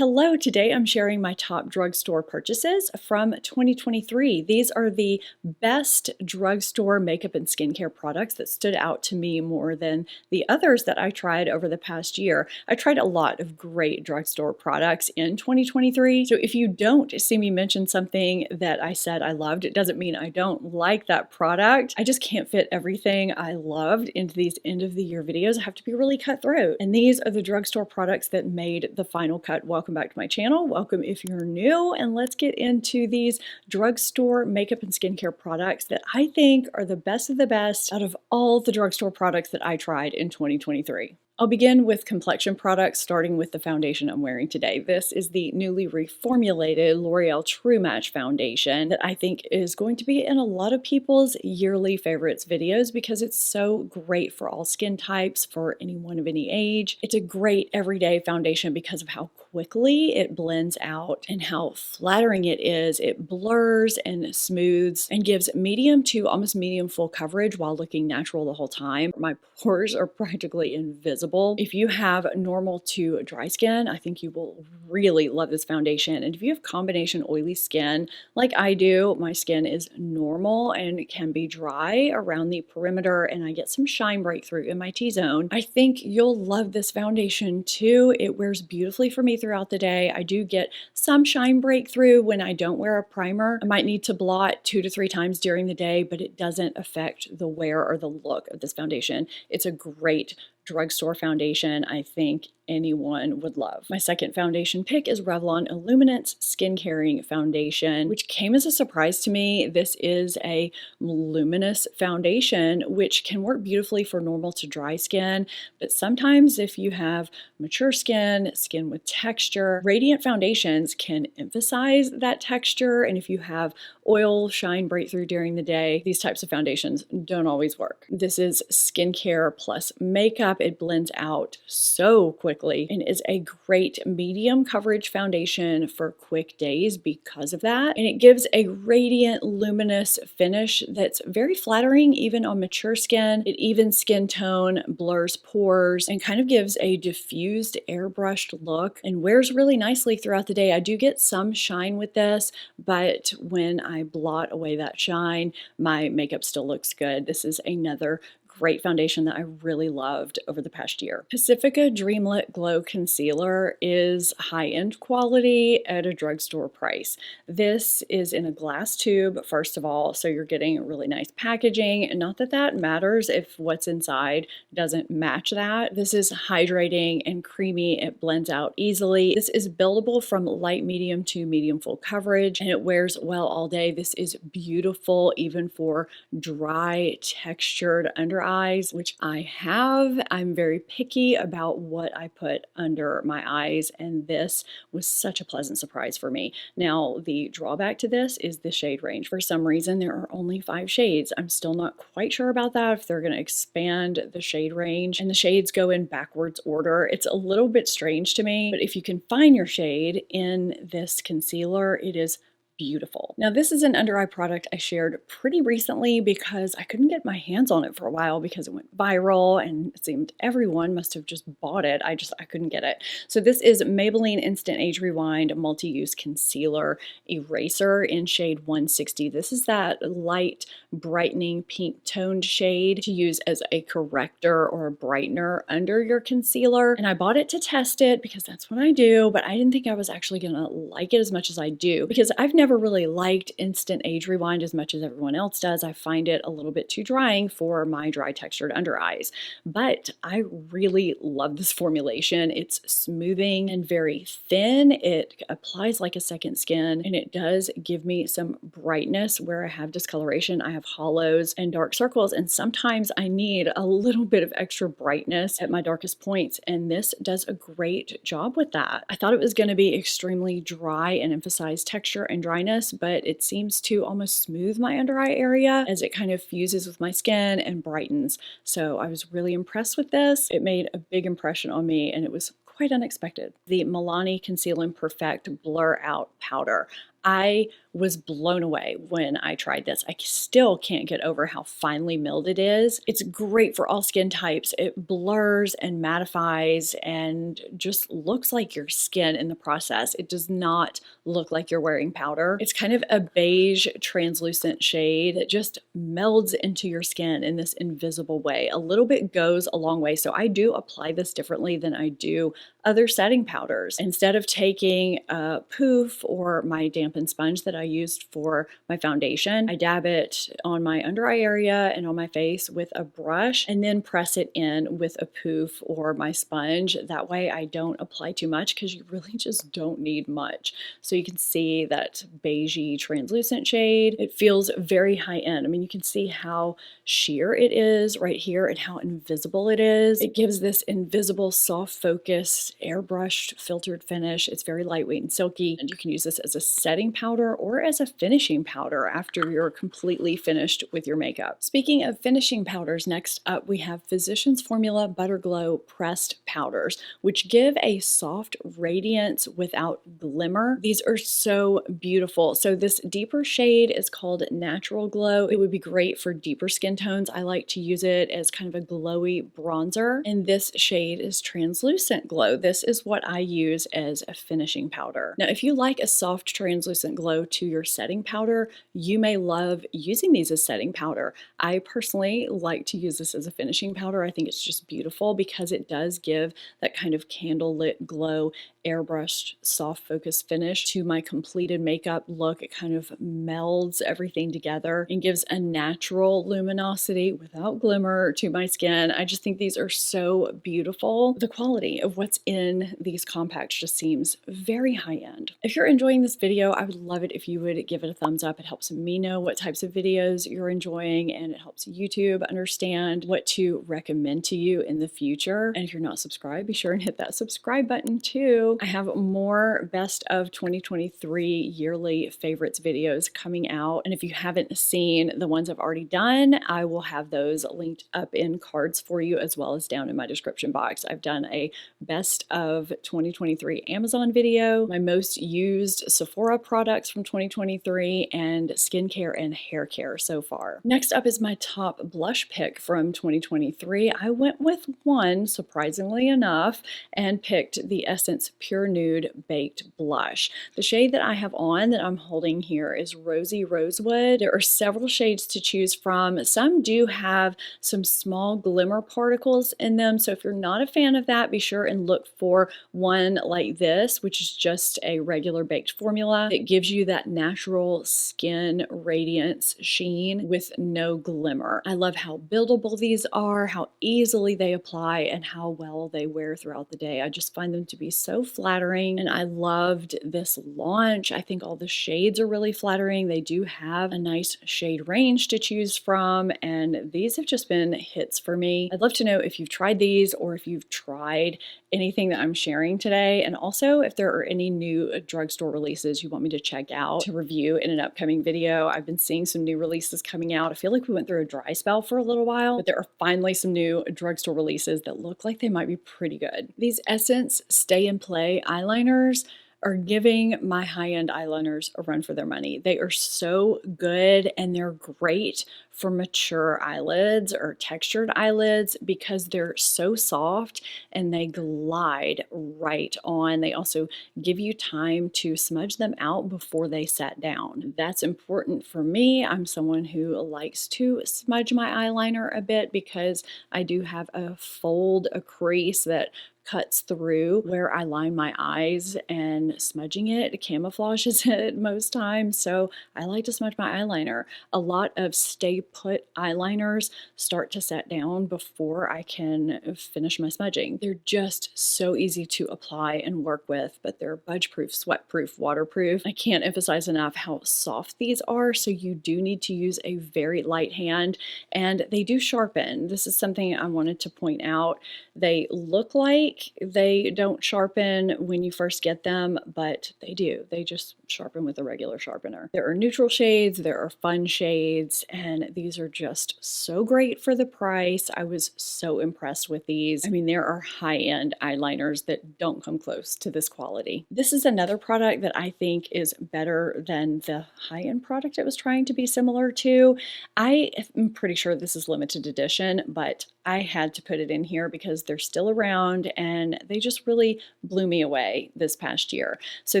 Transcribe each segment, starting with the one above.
Hello, today I'm sharing my top drugstore purchases from 2023. These are the best drugstore makeup and skincare products that stood out to me more than the others that I tried over the past year. I tried a lot of great drugstore products in 2023. So if you don't see me mention something that I said I loved, it doesn't mean I don't like that product. I just can't fit everything I loved into these end of the year videos. I have to be really cutthroat. And these are the drugstore products that made the final cut. Welcome back to my channel. Welcome if you're new, and let's get into these drugstore makeup and skincare products that I think are the best of the best out of all the drugstore products that I tried in 2023. I'll begin with Complexion products, starting with the foundation I'm wearing today. This is the newly reformulated L'Oreal True Match foundation that I think is going to be in a lot of people's yearly favorites videos because it's so great for all skin types, for anyone of any age. It's a great everyday foundation because of how quickly it blends out and how flattering it is. It blurs and smooths and gives medium to almost medium full coverage while looking natural the whole time. My pores are practically invisible. If you have normal to dry skin, I think you will really love this foundation. And if you have combination oily skin like I do, my skin is normal and can be dry around the perimeter, and I get some shine breakthrough in my T-zone. I think you'll love this foundation too. It wears beautifully for me throughout the day. I do get some shine breakthrough when I don't wear a primer. I might need to blot 2 to 3 times during the day, but it doesn't affect the wear or the look of this foundation. It's a great drugstore foundation I think anyone would love. My second foundation pick is Revlon Illuminance Skin Caring Foundation, which came as a surprise to me. This is a luminous foundation, which can work beautifully for normal to dry skin, but sometimes if you have mature skin, skin with texture, radiant foundations can emphasize that texture, and if you have oil shine breakthrough during the day, these types of foundations don't always work. This is skincare plus makeup. It blends out so quickly and is a great medium coverage foundation for quick days because of that. And it gives a radiant, luminous finish that's very flattering even on mature skin. It evens skin tone, blurs pores, and kind of gives a diffused airbrushed look and wears really nicely throughout the day. I do get some shine with this, but when I blot away that shine, my makeup still looks good. This is another great foundation that I really loved over the past year. Pacifica Dreamlit Glow Concealer is high-end quality at a drugstore price. This is in a glass tube, first of all, so you're getting really nice packaging. Not that that matters if what's inside doesn't match that. This is hydrating and creamy. It blends out easily. This is buildable from light medium to medium full coverage, and it wears well all day. This is beautiful even for dry, textured under eyes, which I have. I'm very picky about what I put under my eyes, and this was such a pleasant surprise for me. Now, the drawback to this is the shade range. For some reason, there are only 5 shades. I'm still not quite sure about that, if they're going to expand the shade range, and the shades go in backwards order. It's a little bit strange to me, but if you can find your shade in this concealer, it is beautiful. Now, this is an under eye product I shared pretty recently because I couldn't get my hands on it for a while because it went viral and it seemed everyone must have just bought it. I couldn't get it. So this is Maybelline Instant Age Rewind Multi-Use Concealer Eraser in shade 160. This is that light, brightening pink toned shade to use as a corrector or a brightener under your concealer. And I bought it to test it because that's what I do, but I didn't think I was actually gonna like it as much as I do because I've never really liked Instant Age Rewind as much as everyone else does. I find it a little bit too drying for my dry textured under eyes, but I really love this formulation. It's smoothing and very thin. It applies like a second skin, and it does give me some brightness where I have discoloration. I have hollows and dark circles, and sometimes I need a little bit of extra brightness at my darkest points, and this does a great job with that. I thought it was going to be extremely dry and emphasize texture and dryness, but it seems to almost smooth my under eye area as it kind of fuses with my skin and brightens. So I was really impressed with this. It made a big impression on me, and it was quite unexpected. The Milani Conceal and Perfect Blur Out Powder. I was blown away when I tried this. I still can't get over how finely milled it is. It's great for all skin types. It blurs and mattifies and just looks like your skin in the process. It does not look like you're wearing powder. It's kind of a beige translucent shade that just melds into your skin in this invisible way. A little bit goes a long way. So I do apply this differently than I do other setting powders. Instead of taking a poof or my dampened sponge that I used for my foundation, I dab it on my under eye area and on my face with a brush and then press it in with a poof or my sponge. That way I don't apply too much because you really just don't need much. So you can see that beigey translucent shade. It feels very high end. I mean, you can see how sheer it is right here and how invisible it is. It gives this invisible, soft focus, airbrushed, filtered finish. It's very lightweight and silky, and you can use this as a setting powder or as a finishing powder after you're completely finished with your makeup. Speaking of finishing powders, next up we have Physicians Formula Butter Glow Pressed Powders, which give a soft radiance without glimmer. These are so beautiful. So this deeper shade is called Natural Glow. It would be great for deeper skin tones. I like to use it as kind of a glowy bronzer. And this shade is Translucent Glow. This is what I use as a finishing powder. Now, if you like a soft translucent glow to your setting powder, you may love using these as setting powder. I personally like to use this as a finishing powder. I think it's just beautiful because it does give that kind of candlelit glow, airbrushed, soft focus finish to my completed makeup look. It kind of melds everything together and gives a natural luminosity without glimmer to my skin. I just think these are so beautiful. The quality of what's in these compacts just seems very high end. If you're enjoying this video, I would love it if you would give it a thumbs up. It helps me know what types of videos you're enjoying, and it helps YouTube understand what to recommend to you in the future. And if you're not subscribed, be sure and hit that subscribe button too. I have more best of 2023 yearly favorites videos coming out. And if you haven't seen the ones I've already done, I will have those linked up in cards for you as well as down in my description box. I've done a best of 2023 Amazon video, my most used Sephora products from 2023, and skincare and hair care so far. Next up is my top blush pick from 2023. I went with one, surprisingly enough, and picked the Essence Pure Nude Baked Blush. The shade that I have on that I'm holding here is Rosy Rosewood. There are several shades to choose from. Some do have some small glimmer particles in them, so if you're not a fan of that, be sure and look for one like this, which is just a regular baked formula. It gives you that natural skin radiance sheen with no glimmer. I love how buildable these are, how easily they apply, and how well they wear throughout the day. I just find them to be so flattering, and I loved this launch. I think all the shades are really flattering. They do have a nice shade range to choose from, and these have just been hits for me. I'd love to know if you've tried these or if you've tried anything that I'm sharing today, and also if there are any new drugstore releases you want me to check out to review in an upcoming video. I've been seeing some new releases coming out. I feel like we went through a dry spell for a little while, but there are finally some new drugstore releases that look like they might be pretty good. These Essence Stay and Play eyeliners are giving my high-end eyeliners a run for their money. They are so good, and they're great for mature eyelids or textured eyelids because they're so soft and they glide right on. They also give you time to smudge them out before they set down. That's important for me. I'm someone who likes to smudge my eyeliner a bit because I do have a fold, a crease that cuts through where I line my eyes, and smudging it camouflages it most times. So I like to smudge my eyeliner. A lot of stay put eyeliners start to set down before I can finish my smudging. They're just so easy to apply and work with, but they're budge proof, sweat proof, waterproof. I can't emphasize enough how soft these are. So you do need to use a very light hand, and they do sharpen. This is something I wanted to point out. They look like like they don't sharpen when you first get them, but they do. They just sharpen with a regular sharpener. There are neutral shades, there are fun shades, and these are just so great for the price. I was so impressed with these. I mean, there are high-end eyeliners that don't come close to this quality. This is another product that I think is better than the high-end product it was trying to be similar to. I am pretty sure this is limited edition, but I had to put it in here because they're still around and they just really blew me away this past year. So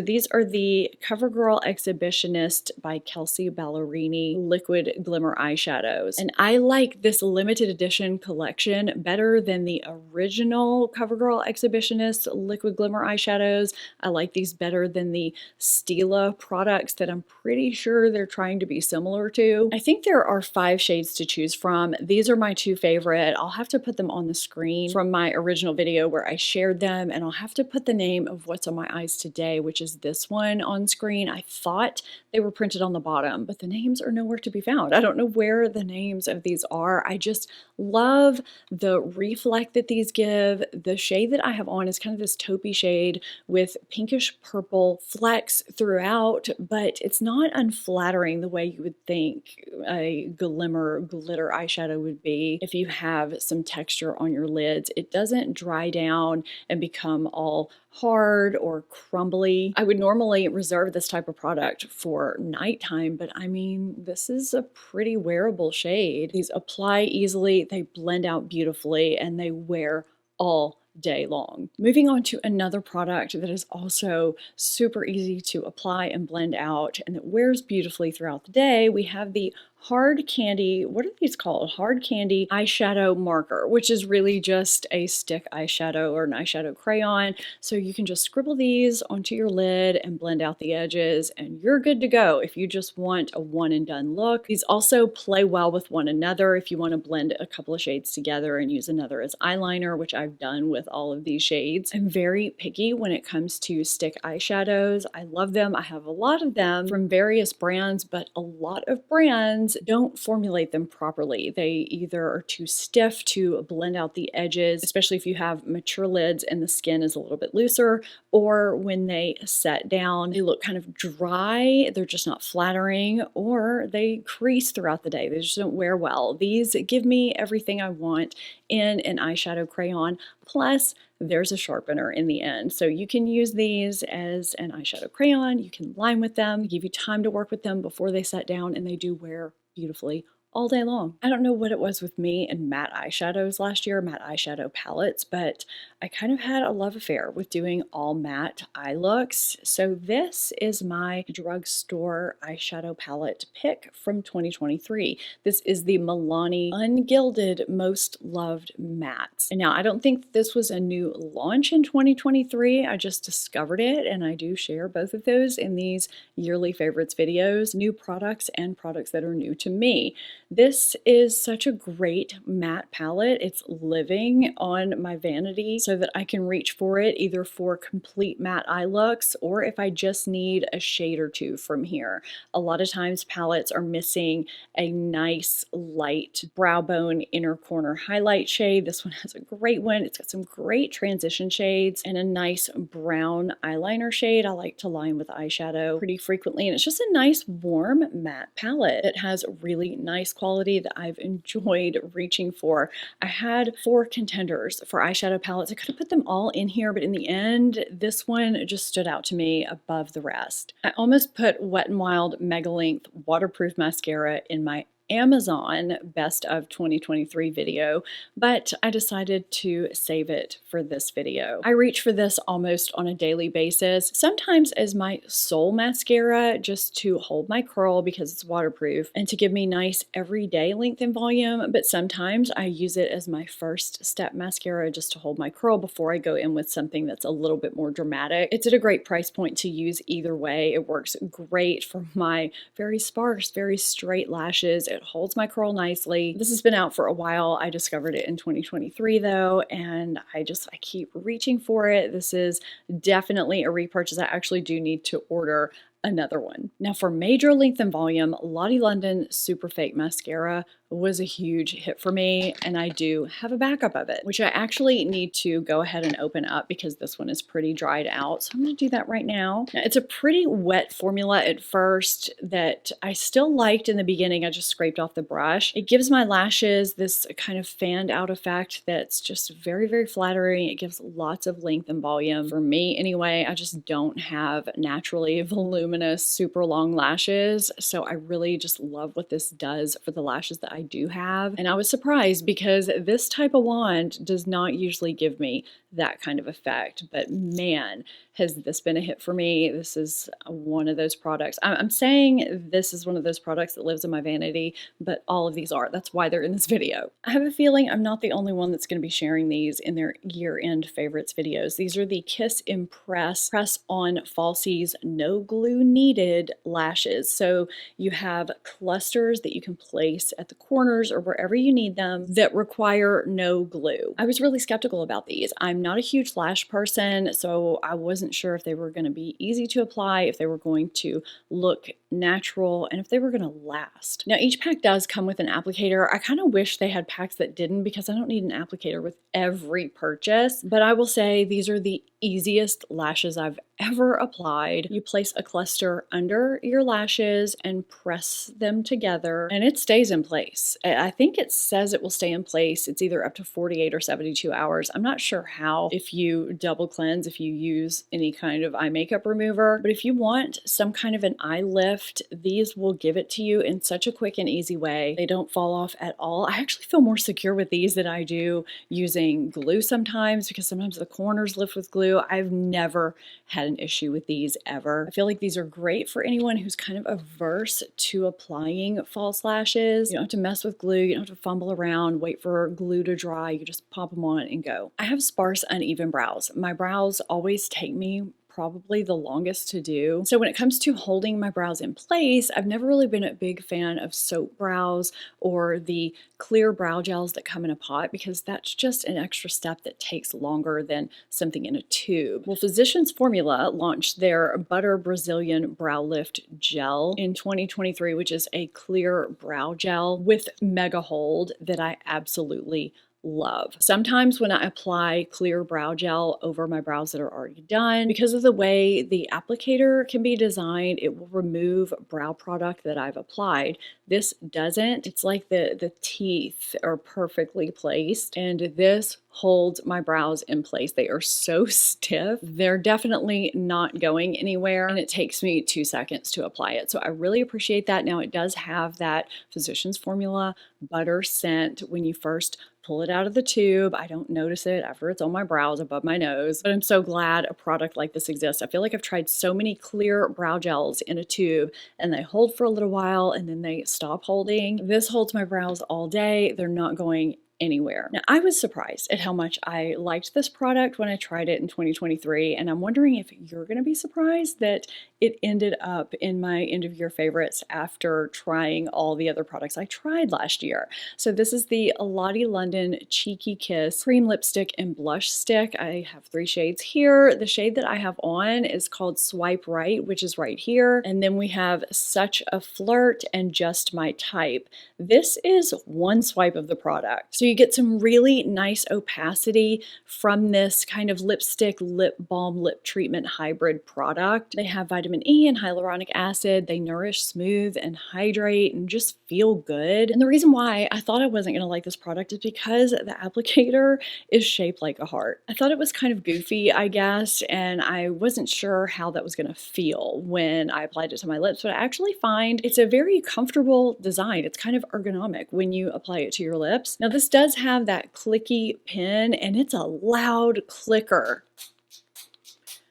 these are the CoverGirl Exhibitionist by Kelsey Ballerini liquid glimmer eyeshadows. And I like this limited edition collection better than the original CoverGirl Exhibitionist liquid glimmer eyeshadows. I like these better than the Stila products that I'm pretty sure they're trying to be similar to. I think there are 5 shades to choose from. These are my 2 favorite. I'll have to put them on the screen from my original video where I shared them, and I'll have to put the name of what's on my eyes today, which is this one, on screen. I thought they were printed on the bottom, but the names are nowhere to be found. I don't know where the names of these are. I just love the reflect that these give. The shade that I have on is kind of this taupey shade with pinkish purple flecks throughout, but it's not unflattering the way you would think a glimmer glitter eyeshadow would be if you have some texture on your lids. It doesn't dry down and become all hard or crumbly. I would normally reserve this type of product for nighttime, but I mean, this is a pretty wearable shade. These apply easily, they blend out beautifully, and they wear all day long. Moving on to another product that is also super easy to apply and blend out and that wears beautifully throughout the day, we have the Hard Candy, what are these called? Hard Candy Eyeshadow Marker, which is really just a stick eyeshadow or an eyeshadow crayon. So you can just scribble these onto your lid and blend out the edges, and you're good to go if you just want a one and done look. These also play well with one another if you want to blend a couple of shades together and use another as eyeliner, which I've done with all of these shades. I'm very picky when it comes to stick eyeshadows. I love them. I have a lot of them from various brands, but a lot of brands don't formulate them properly. They either are too stiff to blend out the edges, especially if you have mature lids and the skin is a little bit looser, or when they set down, they look kind of dry, they're just not flattering, or they crease throughout the day. They just don't wear well. These give me everything I want in an eyeshadow crayon, plus there's a sharpener in the end. So you can use these as an eyeshadow crayon, you can line with them, give you time to work with them before they set down, and they do wear beautifully all day long. I don't know what it was with me and matte eyeshadows last year, matte eyeshadow palettes, but I kind of had a love affair with doing all matte eye looks. So this is my drugstore eyeshadow palette pick from 2023. This is the Milani Ungilded Most Loved Mattes. And now I don't think this was a new launch in 2023. I just discovered it, and I do share both of those in these yearly favorites videos, new products and products that are new to me. This is such a great matte palette. It's living on my vanity so that I can reach for it either for complete matte eye looks or if I just need a shade or two from here. A lot of times palettes are missing a nice light brow bone inner corner highlight shade. This one has a great one. It's got some great transition shades and a nice brown eyeliner shade. I like to line with eyeshadow pretty frequently, and it's just a nice warm matte palette. It has really nice quality that I've enjoyed reaching for. I had 4 contenders for eyeshadow palettes. I could have put them all in here, but in the end, this one just stood out to me above the rest. I almost put Wet n Wild Mega Length Waterproof Mascara in my Amazon Best of 2023 video, but I decided to save it for this video. I reach for this almost on a daily basis, sometimes as my sole mascara just to hold my curl because it's waterproof and to give me nice everyday length and volume, but sometimes I use it as my first step mascara just to hold my curl before I go in with something that's a little bit more dramatic. It's at a great price point to use either way. It works great for my very sparse, very straight lashes. It holds my curl nicely. This has been out for a while. I discovered it in 2023 though, and I keep reaching for it. This is definitely a repurchase. I actually do need to order another one. Now for major length and volume, Lottie London Super Fake Mascara was a huge hit for me, and I do have a backup of it, which I actually need to go ahead and open up because this one is pretty dried out. So I'm going to do that right now. Now, it's a pretty wet formula at first that I still liked in the beginning. I just scraped off the brush. It gives my lashes this kind of fanned out effect that's just very, very flattering. It gives lots of length and volume. For me anyway, I just don't have naturally voluminous, super long lashes. So I really just love what this does for the lashes that I do have. And I was surprised because this type of wand does not usually give me that kind of effect. But man, has this been a hit for me. This is one of those products. I'm saying this is one of those products that lives in my vanity, but all of these are. That's why they're in this video. I have a feeling I'm not the only one that's going to be sharing these in their year-end favorites videos. These are the Kiss Impress Press-On Falsies No Glue Needed lashes. So you have clusters that you can place at the corners or wherever you need them that require no glue. I was really skeptical about these. I'm not a huge lash person, so I wasn't sure if they were going to be easy to apply, if they were going to look natural, and if they were going to last. Now, each pack does come with an applicator. I kind of wish they had packs that didn't because I don't need an applicator with every purchase, but I will say these are the easiest lashes I've ever applied. You place a cluster under your lashes and press them together and it stays in place. I think it says it will stay in place. It's either up to 48 or 72 hours. I'm not sure how, if you double cleanse, if you use any kind of eye makeup remover, but if you want some kind of an eye lift, these will give it to you in such a quick and easy way. They don't fall off at all. I actually feel more secure with these than I do using glue sometimes because sometimes the corners lift with glue. I've never had an issue with these ever. I feel like these are great for anyone who's kind of averse to applying false lashes. You don't have to mess with glue. You don't have to fumble around, wait for glue to dry. You just pop them on and go. I have sparse, uneven brows. My brows always take me probably the longest to do. So when it comes to holding my brows in place, I've never really been a big fan of soap brows or the clear brow gels that come in a pot because that's just an extra step that takes longer than something in a tube. Well, Physicians Formula launched their Butter Brazilian Brow Lift Gel in 2023, which is a clear brow gel with mega hold that I absolutely love. Sometimes when I apply clear brow gel over my brows that are already done, because of the way the applicator can be designed, it will remove brow product that I've applied. This doesn't. It's like the teeth are perfectly placed, and this holds my brows in place. They are so stiff. They're definitely not going anywhere, and it takes me 2 seconds to apply it. So I really appreciate that. Now it does have that Physicians Formula butter scent when you first pull it out of the tube. I don't notice it after it's on my brows above my nose, but I'm so glad a product like this exists. I feel like I've tried so many clear brow gels in a tube and they hold for a little while and then they stop holding. This holds my brows all day. They're not going anywhere. Now, I was surprised at how much I liked this product when I tried it in 2023, and I'm wondering if you're going to be surprised that it ended up in my end of year favorites after trying all the other products I tried last year. So this is the Lottie London Cheeky Kiss Cream Lipstick and Blush Stick. I have 3 shades here. The shade that I have on is called Swipe Right, which is right here. And then we have Such a Flirt and Just My Type. This is one swipe of the product. So you get some really nice opacity from this kind of lipstick, lip balm, lip treatment hybrid product. They have vitamin E and hyaluronic acid. They nourish, smooth, and hydrate and just feel good. And the reason why I thought I wasn't going to like this product is because the applicator is shaped like a heart. I thought it was kind of goofy, I guess, and I wasn't sure how that was going to feel when I applied it to my lips, but I actually find it's a very comfortable design. It's kind of ergonomic when you apply it to your lips. Now, this does have that clicky pin, and it's a loud clicker.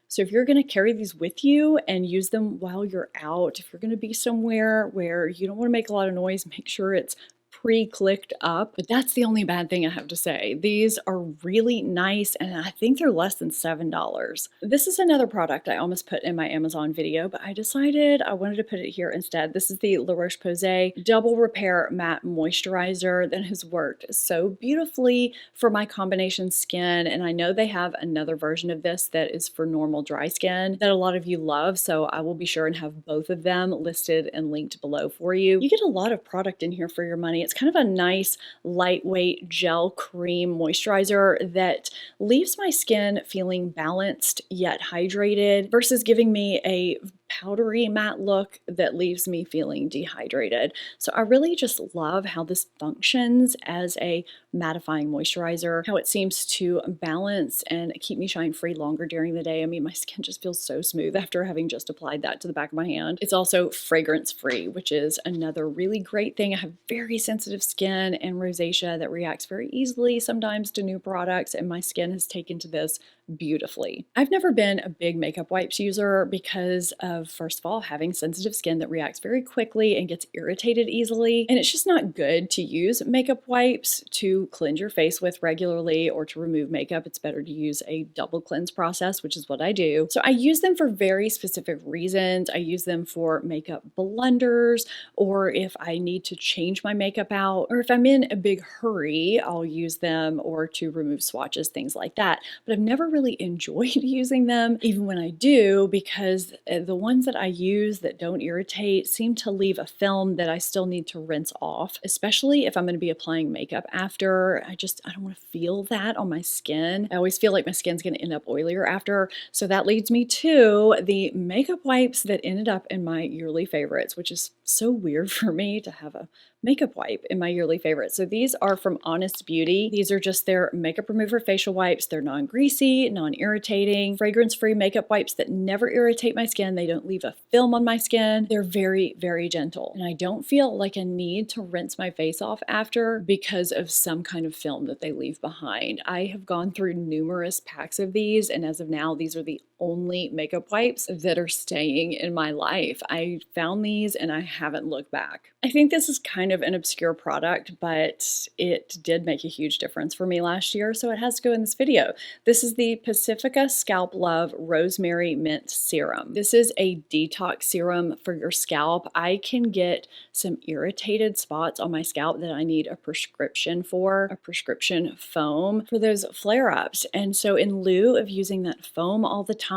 So if you're going to carry these with you and use them while you're out, if you're going to be somewhere where you don't want to make a lot of noise, make sure it's pre-clicked up. But that's the only bad thing I have to say. These are really nice, and I think they're less than $7. This is another product I almost put in my Amazon video, but I decided I wanted to put it here instead. This is the La Roche-Posay Double Repair Matte Moisturizer that has worked so beautifully for my combination skin, and I know they have another version of this that is for normal dry skin that a lot of you love, so I will be sure and have both of them listed and linked below for you. You get a lot of product in here for your money. It's kind of a nice, lightweight gel cream moisturizer that leaves my skin feeling balanced yet hydrated versus giving me a powdery matte look that leaves me feeling dehydrated. So I really just love how this functions as a mattifying moisturizer, how it seems to balance and keep me shine free longer during the day. I mean, my skin just feels so smooth after having just applied that to the back of my hand. It's also fragrance free, which is another really great thing. I have very sensitive skin and rosacea that reacts very easily sometimes to new products, and my skin has taken to this beautifully. I've never been a big makeup wipes user because of, first of all, having sensitive skin that reacts very quickly and gets irritated easily. And it's just not good to use makeup wipes to cleanse your face with regularly or to remove makeup. It's better to use a double cleanse process, which is what I do. So I use them for very specific reasons. I use them for makeup blenders, or if I need to change my makeup out, or if I'm in a big hurry, I'll use them, or to remove swatches, things like that. But I've never really enjoyed using them, even when I do, because the ones that I use that don't irritate seem to leave a film that I still need to rinse off, especially if I'm going to be applying makeup after. I don't want to feel that on my skin. I always feel like my skin's going to end up oilier after. So that leads me to the makeup wipes that ended up in my yearly favorites, which is so weird for me to have a makeup wipe in my yearly favorites. So these are from Honest Beauty. These are just their makeup remover facial wipes. They're non-greasy, non-irritating, fragrance-free makeup wipes that never irritate my skin. They don't leave a film on my skin. They're very, very gentle. And I don't feel like a need to rinse my face off after because of some kind of film that they leave behind. I have gone through numerous packs of these, and as of now, these are the only makeup wipes that are staying in my life. I found these and I haven't looked back. I think this is kind of an obscure product, but it did make a huge difference for me last year, so it has to go in this video. This is the Pacifica Scalp Love Rosemary Mint Serum. This is a detox serum for your scalp. I can get some irritated spots on my scalp that I need a prescription for, a prescription foam for those flare-ups. And so in lieu of using that foam all the time,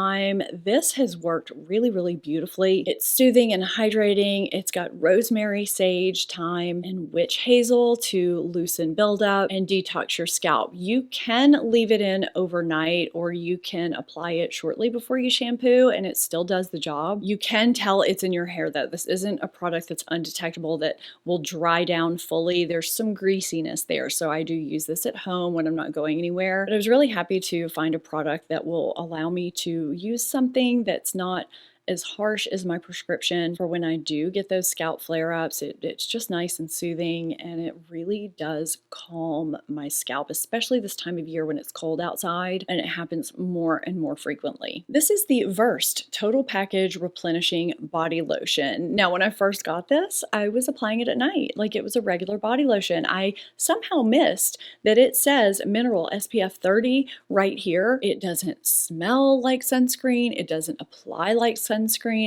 this has worked really, really beautifully. It's soothing and hydrating. It's got rosemary, sage, thyme, and witch hazel to loosen buildup and detox your scalp. You can leave it in overnight, or you can apply it shortly before you shampoo and it still does the job. You can tell it's in your hair though. This isn't a product that's undetectable that will dry down fully. There's some greasiness there, so I do use this at home when I'm not going anywhere. But I was really happy to find a product that will allow me to use something that's not as harsh as my prescription for when I do get those scalp flare-ups. It's just nice and soothing, and it really does calm my scalp, especially this time of year when it's cold outside, and it happens more and more frequently. This is the Versed Total Package Replenishing Body Lotion. Now, when I first got this, I was applying it at night like it was a regular body lotion. I somehow missed that it says mineral SPF 30 right here. It doesn't smell like sunscreen. It doesn't apply like sunscreen.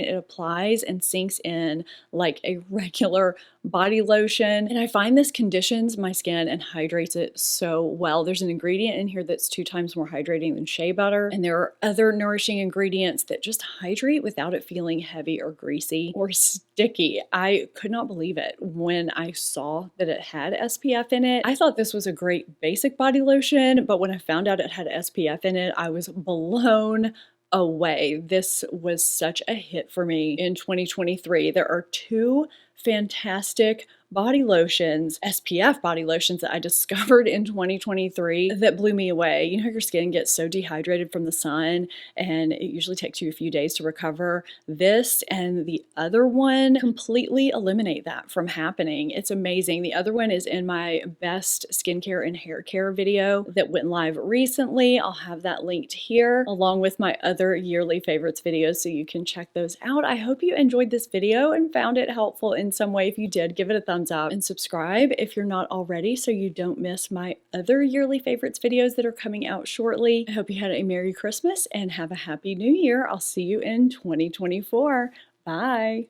It applies and sinks in like a regular body lotion. And I find this conditions my skin and hydrates it so well. There's an ingredient in here that's 2 times more hydrating than shea butter. And there are other nourishing ingredients that just hydrate without it feeling heavy or greasy or sticky. I could not believe it when I saw that it had SPF in it. I thought this was a great basic body lotion, but when I found out it had SPF in it, I was blown away. This was such a hit for me in 2023. There are 2 fantastic body lotions, SPF body lotions that I discovered in 2023 that blew me away. You know how your skin gets so dehydrated from the sun and it usually takes you a few days to recover? This and the other one completely eliminate that from happening. It's amazing. The other one is in my best skincare and hair care video that went live recently. I'll have that linked here along with my other yearly favorites videos so you can check those out. I hope you enjoyed this video and found it helpful in some way. If you did, give it a thumbs up and subscribe if you're not already so you don't miss my other yearly favorites videos that are coming out shortly. I hope you had a Merry Christmas and have a Happy New Year. I'll see you in 2024. Bye.